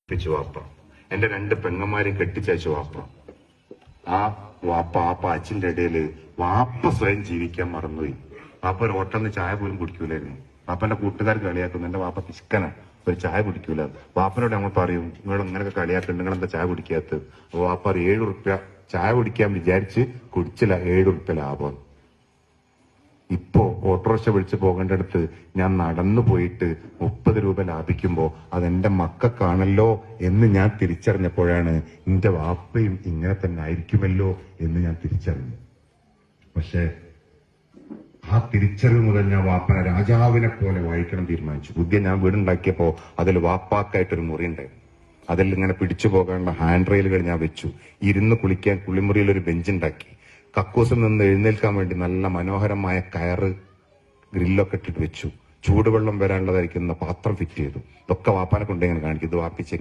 പ്പിച്ചു വാപ്പ. എന്റെ രണ്ട് പെങ്ങന്മാരെയും കെട്ടിച്ചയച്ചു വാപ്പ. ആ വാപ്പ ആ പാച്ചിന്റെ ഇടയില് വാപ്പ സ്വയം ജീവിക്കാൻ മറന്നുപോയി. വാപ്പ ഒരു ഹോട്ടലിന് ചായ പോലും കുടിക്കൂലായിരുന്നു. വാപ്പന്റെ കൂട്ടുകാർ കളിയാക്കുന്നു, എന്റെ വാപ്പ പിശുക്കന, ഒരു ചായ കുടിക്കൂല. വാപ്പനോട് നമ്മൾ പറയും, നിങ്ങൾ ഇങ്ങനെയൊക്കെ കളിയാക്കുന്നുണ്ട്, നിങ്ങൾ എന്താ ചായ കുടിക്കാത്തത്? അപ്പൊ വാപ്പ ഒരു 7 ഉറുപ്യ ചായ കുടിക്കാൻ വിചാരിച്ച് കുടിച്ചില്ല, 7 ഉറുപ്യ ലാഭം. ഇപ്പോ ഓട്ടോറിക്ഷ വിളിച്ച് പോകേണ്ടടുത്ത് ഞാൻ നടന്നു പോയിട്ട് 30 രൂപ ലാഭിക്കുമ്പോ അതെന്റെ മക്കൾക്കാണല്ലോ എന്ന് ഞാൻ തിരിച്ചറിഞ്ഞപ്പോഴാണ് എന്റെ വാപ്പയും ഇങ്ങനെ തന്നെ ആയിരിക്കുമല്ലോ എന്ന് ഞാൻ തിരിച്ചറിഞ്ഞു. പക്ഷെ ആ തിരിച്ചറിവ് മുതൽ ഞാൻ വാപ്പനെ രാജാവിനെ പോലെ വായിക്കണം തീരുമാനിച്ചു. പുതിയ ഞാൻ വീടുണ്ടാക്കിയപ്പോ അതിൽ വാപ്പാക്കായിട്ടൊരു മുറി ഉണ്ടായിരുന്നു. അതിൽ ഇങ്ങനെ പിടിച്ചു പോകാനുള്ള ഹാൻഡ് റെയിലുകൾ ഞാൻ വെച്ചു. ഇരുന്ന് കുളിക്കാൻ കുളിമുറിയിൽ ഒരു ബെഞ്ചുണ്ടാക്കി. കക്കൂസിൽ നിന്ന് എഴുന്നേൽക്കാൻ വേണ്ടി നല്ല മനോഹരമായ കയറ് ഗ്രില്ലൊക്കെ ഇട്ടിട്ട് വെച്ചു. ചൂടുവെള്ളം വരാനുള്ളതായിരിക്കുന്ന പാത്രം ഫിറ്റ് ചെയ്തു. ഇതൊക്കെ വാപ്പാനെ കൊണ്ടിങ്ങനെ കാണിക്കും. ഇത് വാപ്പിച്ച്